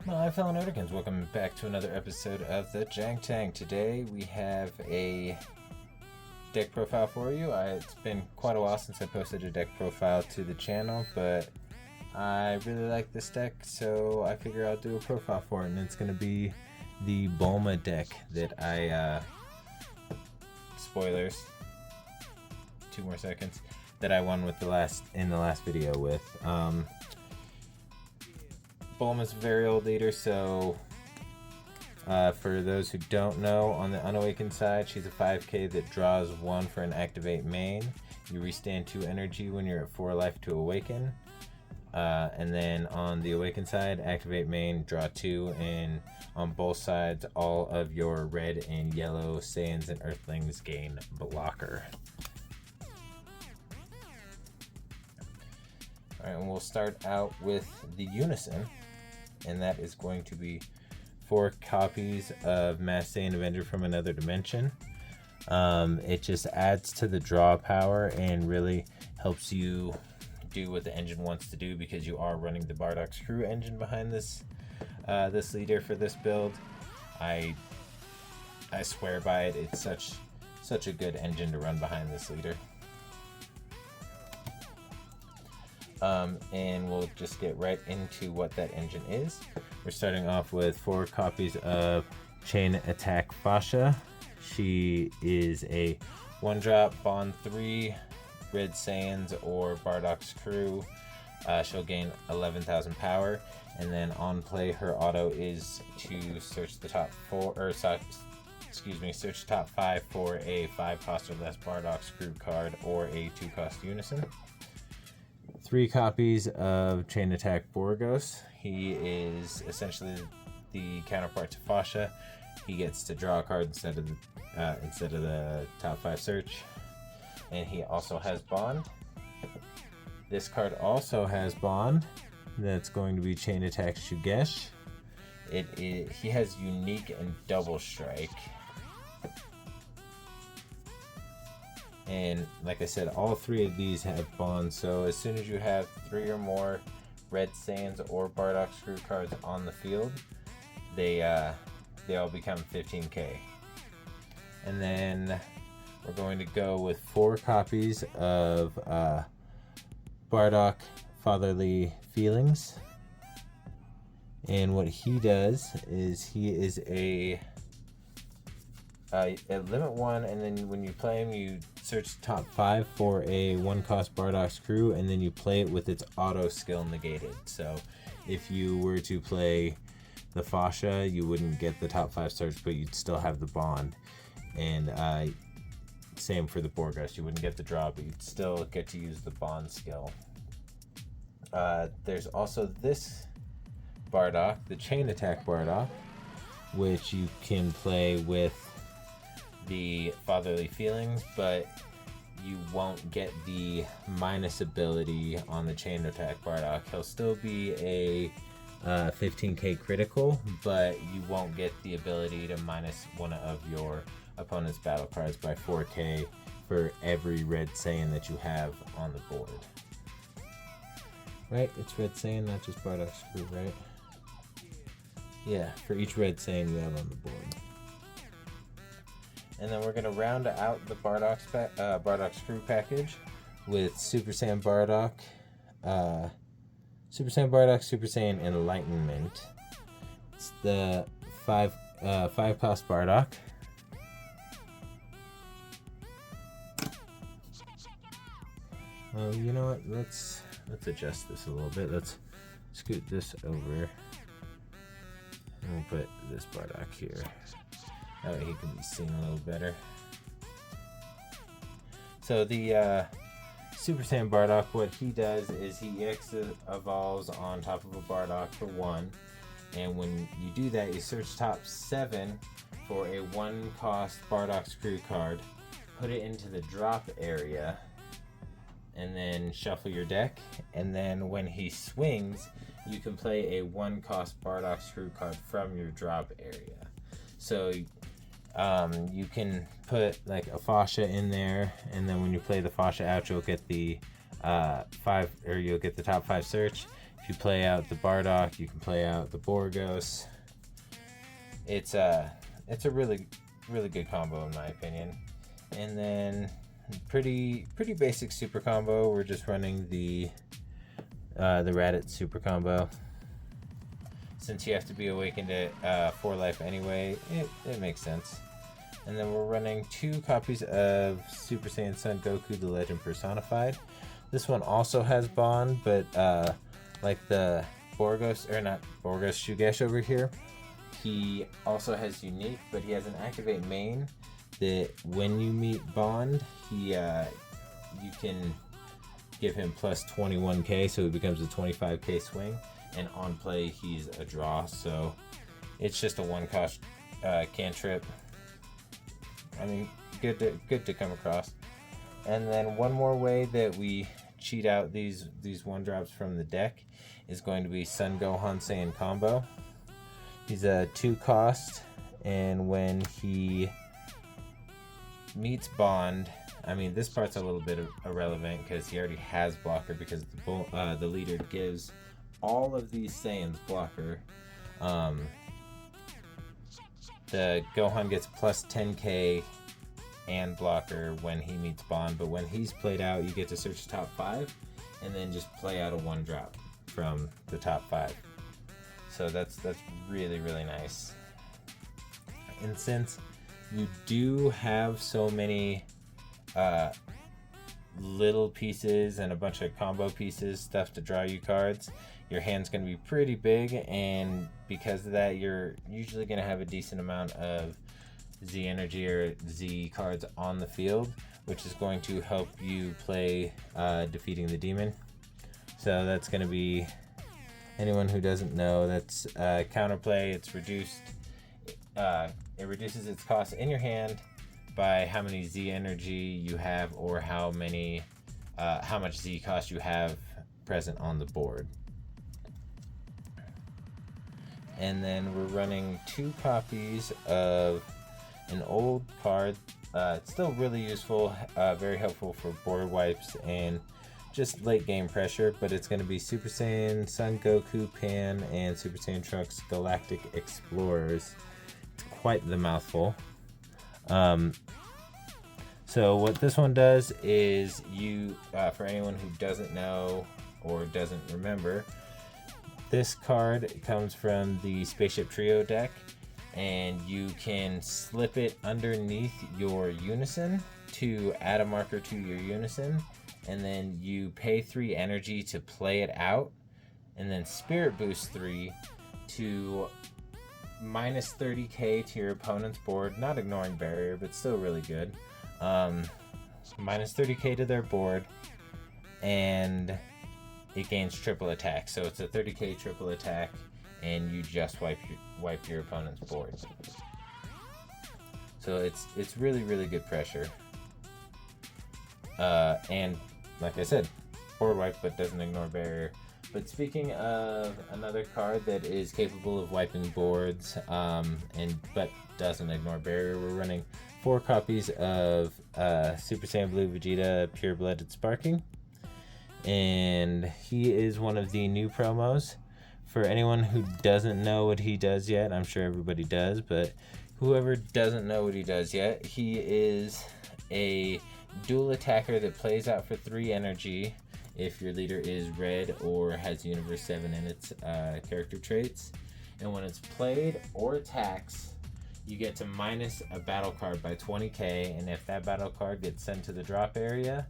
Hi fellow Nerdigans, welcome back to another episode of the Jank Tank. Today we have a deck profile for you. It's been quite a while since I posted a deck profile to the channel, but I really like this deck, so I figure I'll do a profile for it, and it's going to be the Bulma deck that I, spoilers, 2 more seconds, that I won with in the last video with. Bulma's a very old leader, so for those who don't know, on the Unawakened side, she's a 5k that draws 1 for an Activate main. You restand 2 energy when you're at 4 life to awaken. And then on the Awakened side, Activate main, draw 2, and on both sides, all of your red and yellow Saiyans and Earthlings gain blocker. Alright, and we'll start out with the Unison. And that is going to be 4 copies of Mass Saiyan Avenger from Another Dimension. It just adds to the draw power and really helps you do what the engine wants to do, because you are running the Bardock's Crew engine behind this this leader for this build. I swear by it. It's such a good engine to run behind this leader. And we'll just get right into what that engine is. We're starting off with 4 copies of Chain Attack Fasha. She is a 1-drop Bond 3 Red Saiyans or Bardock's Crew. She'll gain 11,000 power, and then on play her auto is to search the top 4 or search top 5 for a 5-cost or less Bardock's Crew card or a 2-cost Unison. 3 copies of Chain Attack Borgos. He is essentially the counterpart to Fasha. He gets to draw a card instead of the top 5 search, and he also has Bond. This card also has Bond. That's going to be Chain Attack Shugesh. He has Unique and Double Strike. And like I said, all 3 of these have Bond, so as soon as you have 3 or more Red Saiyans or Bardock's Crew cards on the field, they all become 15k. And then we're going to go with 4 copies of Bardock Fatherly Feelings. And what he does is he is a limit 1, and then when you play him, you search top 5 for a 1-cost Bardock's Crew, and then you play it with its auto skill negated. So if you were to play the Fasha, you wouldn't get the top 5 search, but you'd still have the Bond. And same for the Borgos, you wouldn't get the draw, but you'd still get to use the Bond skill. There's also this Bardock, the Chain Attack Bardock, which you can play with the Fatherly Feelings, but you won't get the minus ability on the Chain Attack Bardock. He'll still be a 15k critical, but you won't get the ability to minus one of your opponent's battle cards by 4k for every Red Saiyan that you have on the board. Right? It's Red Saiyan, not just Bardock's Crew, right? Yeah, for each Red Saiyan you have on the board. And then we're going to round out the Bardock's Crew package with Super Saiyan Bardock, Super Saiyan Enlightenment. It's the 5-cost Bardock. You know what? Let's adjust this a little bit. Let's scoot this over. And we'll put this Bardock here. That way he can be seen a little better. So the Super Saiyan Bardock, what he does is he EX evolves on top of a Bardock for 1. And when you do that, you search top 7 for a 1-cost Bardock's Crew card, put it into the drop area, and then shuffle your deck. And then when he swings, you can play a 1-cost Bardock's Crew card from your drop area. So you can put like a Fasha in there, and then when you play the Fasha out, you'll get the you'll get the top 5 search. If If you play out the Bardock, you can play out the Borgos. It's a really good combo in my opinion. And then pretty basic super combo. We're just running the Raditz super combo. Since you have to be awakened at 4 life anyway, it makes sense. And then we're running 2 copies of Super Saiyan Son Goku, the Legend Personified. This one also has Bond, but like the Borgos, or not Borgos, Shugesh over here, he also has Unique, but he has an activate main that when you meet Bond, you can give him plus 21k, so it becomes a 25k swing, and on play he's a draw, so it's just a 1-cost cantrip. I mean, good to come across. And then one more way that we cheat out these 1-drops from the deck is going to be Son Gohan Saiyan combo. He's a 2-cost, and when he meets Bond, I mean, this part's a little bit irrelevant because he already has blocker, because the leader gives all of these Saiyans blocker. The Gohan gets plus 10k and blocker when he meets Bond, but when he's played out, you get to search the top 5 and then just play out a 1-drop from the top 5. So that's really nice. And since you do have so many little pieces and a bunch of combo pieces, stuff to draw you cards, your hand's going to be pretty big, and because of that, you're usually going to have a decent amount of Z energy or Z cards on the field, which is going to help you play defeating the demon. So that's going to be, anyone who doesn't know, that's counterplay. It's reduced. It reduces its cost in your hand by how many Z energy you have, or how much Z cost you have present on the board. And then we're running 2 copies of an old card. It's still really useful, very helpful for board wipes and just late game pressure, but it's going to be Super Saiyan Son Goku Pan and Super Saiyan Trunks Galactic Explorers. It's quite the mouthful. So what this one does is, for anyone who doesn't know or doesn't remember, this card comes from the Spaceship Trio deck, and you can slip it underneath your Unison to add a marker to your Unison, and then you pay 3 energy to play it out, and then Spirit Boost 3 to minus 30k to your opponent's board, not ignoring barrier, but still really good. Minus 30k to their board, and it gains triple attack, so it's a 30k triple attack, and you just wipe your opponent's board. So it's really good pressure. And like I said, board wipe, but doesn't ignore barrier. But speaking of another card that is capable of wiping boards, but doesn't ignore barrier, we're running 4 copies of Super Saiyan Blue Vegeta Pure Blooded Sparking. And he is one of the new promos. For anyone who doesn't know what he does yet, I'm sure everybody does, but whoever doesn't know what he does yet, he is a dual attacker that plays out for 3 energy if your leader is red or has Universe 7 in its character traits. And when it's played or attacks, you get to minus a battle card by 20k, and if that battle card gets sent to the drop area,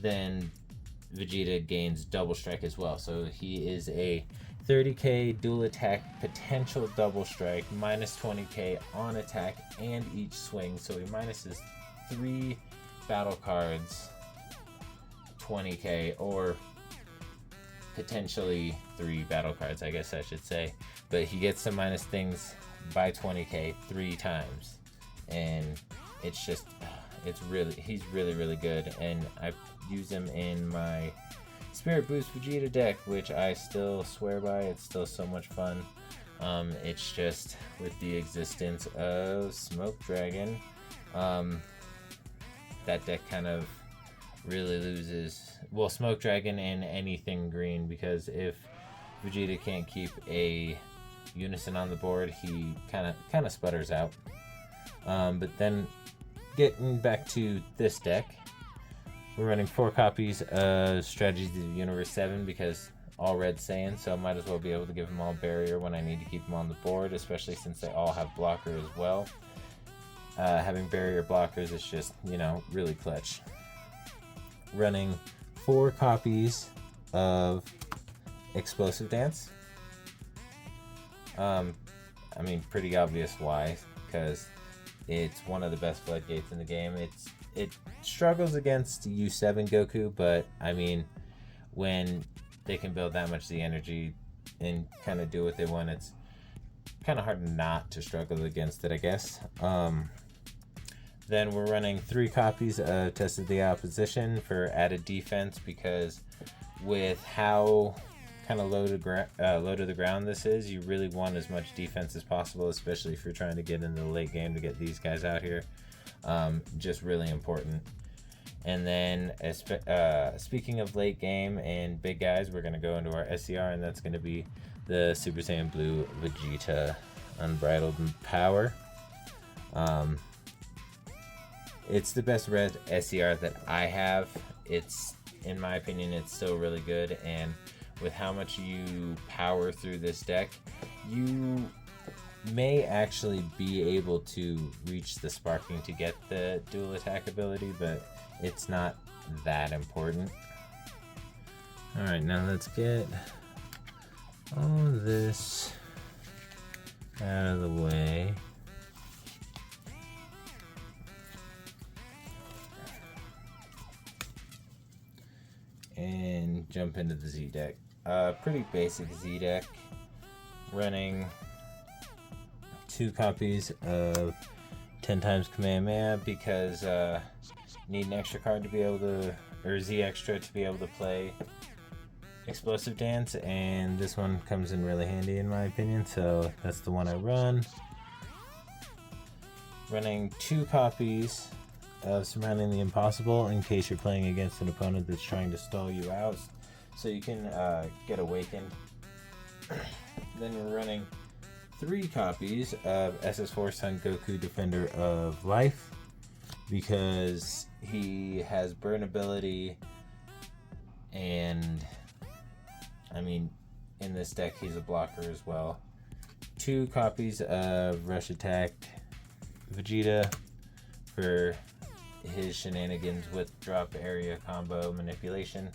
then Vegeta gains double strike as well. So he is a 30k dual attack potential double strike, minus 20k on attack and each swing, so he minuses 3 battle cards 20k, or potentially 3 battle cards, I guess I should say, but he gets to minus things by 20k 3 times, and it's just, he's really good, and I've used him in my Spirit Boost Vegeta deck, which I still swear by. It's still so much fun. It's just with the existence of Smoke Dragon, that deck kind of really loses, well, Smoke Dragon and anything green, because if Vegeta can't keep a unison on the board, he kind of sputters out. But then getting back to this deck, we're running 4 copies of Strategies of Universe 7 because all red Saiyan, so I might as well be able to give them all barrier when I need to keep them on the board, especially since they all have blocker as well. Having barrier blockers is just, really clutch. Running 4 copies of Explosive Dance. Pretty obvious why, because it's one of the best floodgates in the game. It struggles against U7 Goku, but when they can build that much Z energy and kind of do what they want, it's kind of hard not to struggle against it, I guess. Then we're running 3 copies of Test of the Opposition for added defense, because with how kind of low to the ground this is, you really want as much defense as possible, especially if you're trying to get into the late game to get these guys out here. Just really important. And then speaking of late game and big guys, we're going to go into our SCR, and that's going to be the Super Saiyan Blue Vegeta, Unbridled in Power. It's the best red SCR that I have. In my opinion, it's still really good, and with how much you power through this deck, you may actually be able to reach the sparking to get the dual attack ability, but it's not that important. Alright, now let's get all this out of the way. And jump into the Z deck. Pretty basic Z deck. Running 2 copies of 10 times Kamehameha because need an extra card to be able to, or Z extra to be able to play Explosive Dance, and this one comes in really handy in my opinion, so that's the one I run. Running 2 copies of Surrounding the Impossible in case you're playing against an opponent that's trying to stall you out, so you can get awakened. Then we're running 3 copies of SS4 Son Goku, Defender of Life, because he has burn ability, and in this deck he's a blocker as well. 2 copies of Rush Attack Vegeta for his shenanigans with drop area combo manipulation,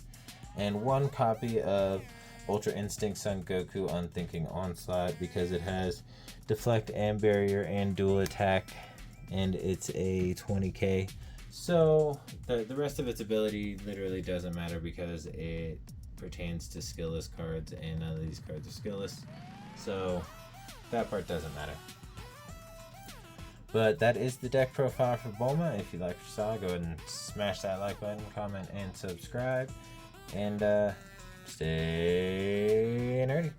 and 1 copy of Ultra Instinct Son Goku Unthinking Onslaught because it has deflect and barrier and dual attack, and it's a 20k, so the rest of its ability literally doesn't matter because it pertains to skillless cards, and none of these cards are skillless, so that part doesn't matter. But that is the deck profile for Bulma. If you like what you saw, go ahead and smash that like button, comment, and subscribe. And stay nerdy.